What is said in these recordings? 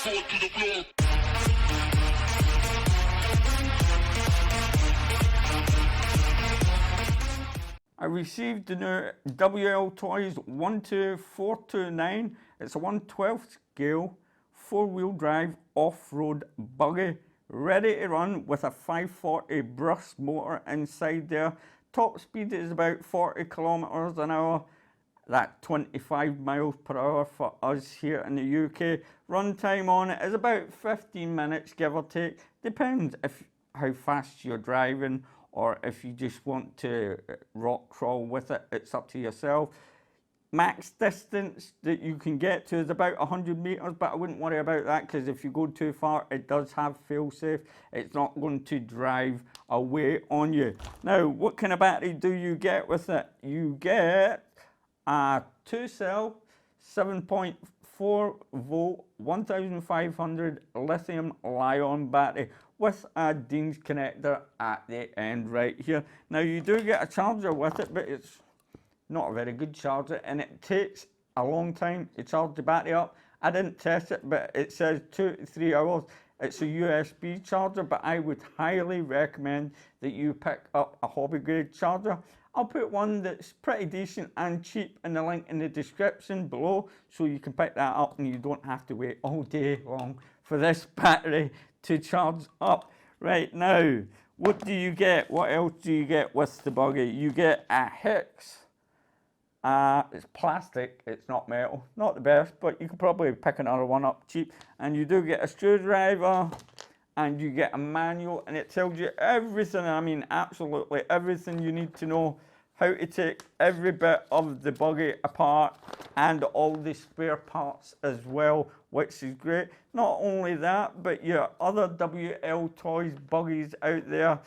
I received the new Wltoys 12429. It's a 1/12 scale 4-wheel drive off-road buggy, ready to run with a 540 brusque motor inside there. Top speed is about 40 kilometers an hour. That 25 miles per hour for us here in the UK. Run time on it is about 15 minutes, give or take. Depends how fast you're driving, or if you just want to rock crawl with it, it's up to yourself. Max distance that you can get to is about 100 meters, but I wouldn't worry about that, because if you go too far, it does have fail-safe. It's not going to drive away on you. Now, what kind of battery do you get with it? You get a 2-cell, 7.4 volt, 1500 lithium-ion battery with a Dean's connector at the end right here. Now, you do get a charger with it, but it's not a very good charger, and it takes a long time to charge the battery up. I didn't test it, but it says 2 to 3 hours. It's a USB charger, but I would highly recommend that you pick up a hobby grade charger. I'll put one that's pretty decent and cheap in the link in the description below, so you can pick that up and you don't have to wait all day long for this battery to charge up. Right now, what do you get? What else do you get with the buggy? You get a hex. It's plastic, it's not metal. Not the best, but you could probably pick another one up cheap. And you do get a screwdriver, and you get a manual, and it tells you everything, I mean absolutely everything you need to know, how to take every bit of the buggy apart, and all the spare parts as well, which is great. Not only that, but your other Wltoys buggies out there,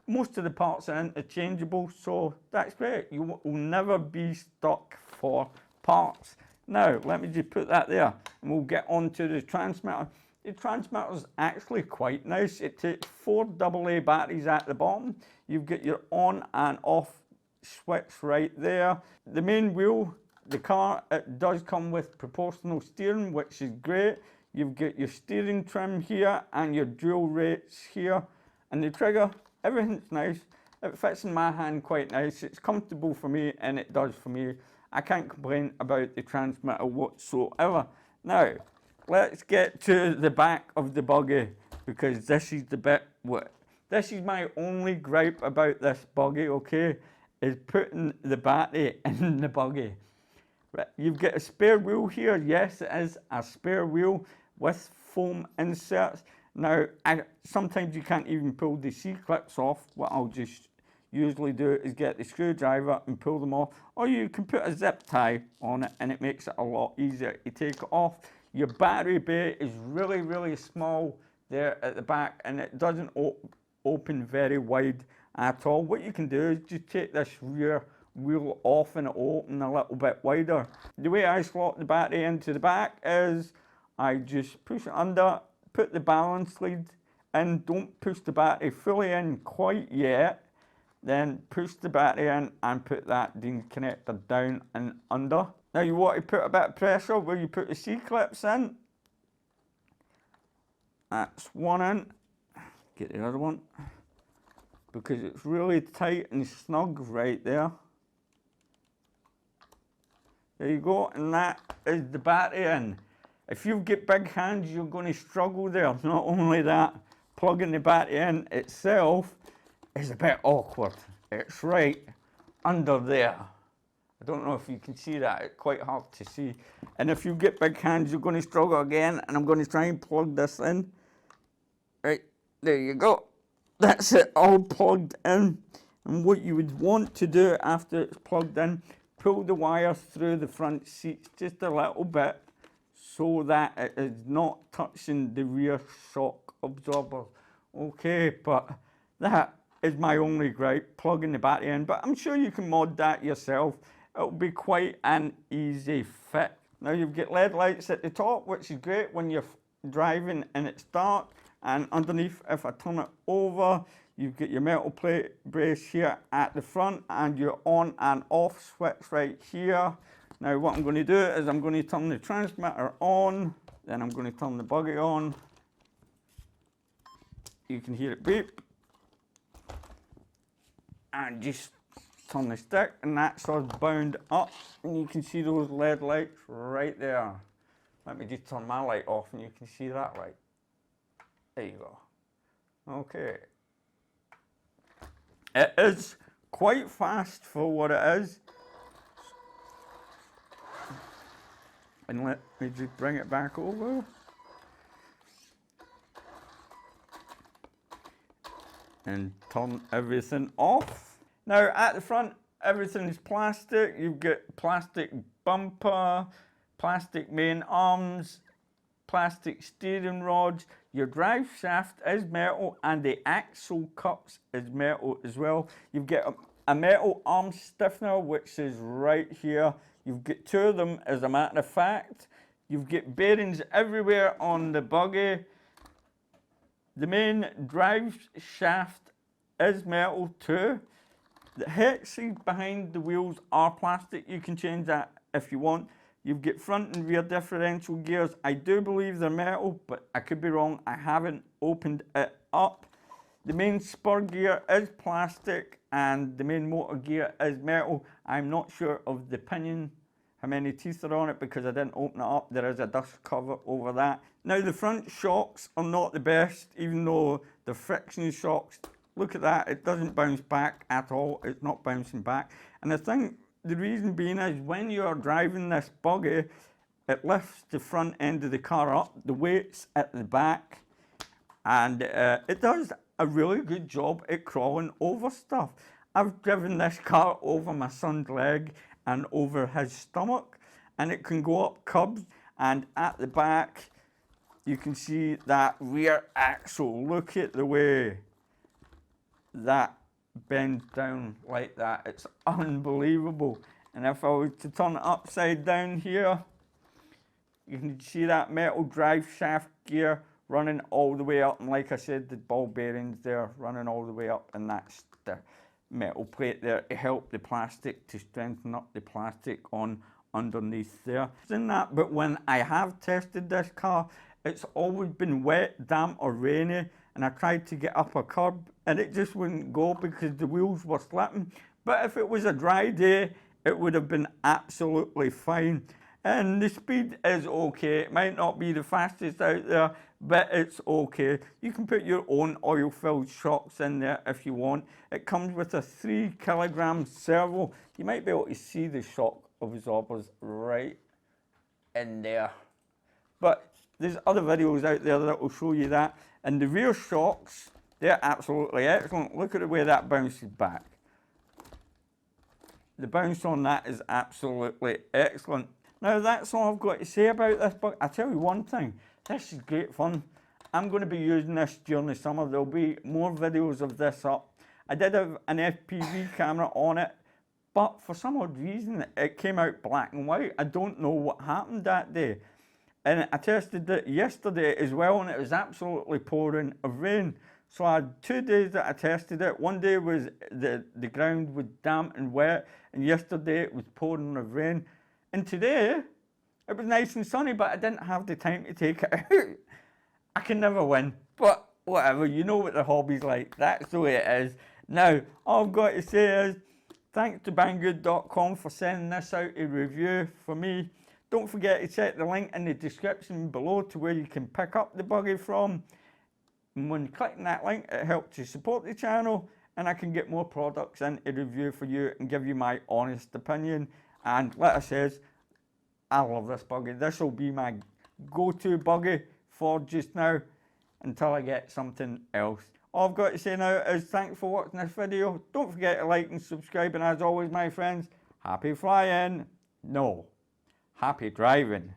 most of the parts are interchangeable, so that's great. You will never be stuck for parts. Now, let me just put that there, and we'll get on to the transmitter. The transmitter is actually quite nice. It takes 4 AA batteries at the bottom. You've got your on and off switch right there. The main wheel, the car, it does come with proportional steering, which is great. You've got your steering trim here and your dual rates here. And the trigger, everything's nice. It fits in my hand quite nice. It's comfortable for me, and it does for me. I can't complain about the transmitter whatsoever. Now, let's get to the back of the buggy, because this is the bit this is my only gripe about this buggy, okay, is putting the battery in the buggy. Right, you've got a spare wheel here. Yes, it is a spare wheel with foam inserts. Now, sometimes you can't even pull the C-clips off. What I'll just usually do is get the screwdriver and pull them off, or you can put a zip tie on it, and it makes it a lot easier to take it off. Your battery bay is really, really small there at the back, and it doesn't open very wide at all. What you can do is just take this rear wheel off, and it'll open a little bit wider. The way I slot the battery into the back is I just push it under, put the balance lead in, don't push the battery fully in quite yet, then push the battery in and put that Dean connector down and under. Now you want to put a bit of pressure where you put the C-clips in. That's one in. Get the other one, because it's really tight and snug right there. There you go, and that is the battery in. If you've got big hands, you're going to struggle there. Not only that, plugging the battery in itself is a bit awkward. It's right under there. I don't know if you can see that, it's quite hard to see. And if you get big hands, you're going to struggle again, and I'm going to try and plug this in. Right, there you go. That's it, all plugged in. And what you would want to do after it's plugged in, pull the wires through the front seats just a little bit, so that it is not touching the rear shock absorber. Okay, but that is my only gripe, plugging the battery in. But I'm sure you can mod that yourself. It'll be quite an easy fix. Now you've got LED lights at the top, which is great when you're driving and it's dark. And underneath, if I turn it over, you've got your metal plate brace here at the front, and your on and off switch right here. Now what I'm going to do is I'm going to turn the transmitter on. Then I'm going to turn the buggy on. You can hear it beep. And just turn the stick, and that's us bound up. And you can see those LED lights right there. Let me just turn my light off and you can see that light. There you go. Okay. It is quite fast for what it is. And let me just bring it back over. And turn everything off. Now at the front, everything is plastic. You've got plastic bumper, plastic main arms, plastic steering rods. Your drive shaft is metal and the axle cups is metal as well. You've got a metal arm stiffener which is right here. You've got two of them as a matter of fact. You've got bearings everywhere on the buggy. The main drive shaft is metal too. The hexes behind the wheels are plastic. You can change that if you want. You've got front and rear differential gears. I do believe they're metal, but I could be wrong. I haven't opened it up. The main spur gear is plastic and the main motor gear is metal. I'm not sure of the pinion, how many teeth are on it, because I didn't open it up. There is a dust cover over that. Now the front shocks are not the best, even though the friction shocks, look at that, it doesn't bounce back at all. It's not bouncing back. And I think the reason being is when you're driving this buggy, it lifts the front end of the car up, the weight's at the back, and it does a really good job at crawling over stuff. I've driven this car over my son's leg and over his stomach, and it can go up cubs, and at the back you can see that rear axle. Look at the way that bends down like that. It's unbelievable. And if I was to turn it upside down here, you can see that metal drive shaft gear running all the way up, and like I said, the ball bearings there running all the way up, and that's the metal plate there to help the plastic, to strengthen up the plastic on underneath there. In that, but when I have tested this car, it's always been wet, damp or rainy, and I tried to get up a curb and it just wouldn't go because the wheels were slipping. But if it was a dry day, it would have been absolutely fine. And the speed is okay. It might not be the fastest out there, but it's okay. You can put your own oil-filled shocks in there if you want. It comes with a 3 kilogram servo. You might be able to see the shock absorbers right in there. But there's other videos out there that will show you that. And the rear shocks, they're absolutely excellent. Look at the way that bounces back. The bounce on that is absolutely excellent. Now that's all I've got to say about this, but I tell you one thing, this is great fun. I'm going to be using this during the summer. There'll be more videos of this up. I did have an FPV camera on it, but for some odd reason it came out black and white. I don't know what happened that day. And I tested it yesterday as well, and it was absolutely pouring of rain. So I had 2 days that I tested it. One day was the ground was damp and wet, and yesterday it was pouring of rain. And today, it was nice and sunny, but I didn't have the time to take it out. I can never win, but whatever, you know what the hobby's like. That's the way it is. Now, all I've got to say is, thanks to banggood.com for sending this out a review for me. Don't forget to check the link in the description below to where you can pick up the buggy from. And when clicking that link, it helps to support the channel, and I can get more products in a review for you and give you my honest opinion. And like I said, I love this buggy. This will be my go-to buggy for just now until I get something else. All I've got to say now is thanks for watching this video. Don't forget to like and subscribe, and as always, my friends, happy flying. No. Happy driving.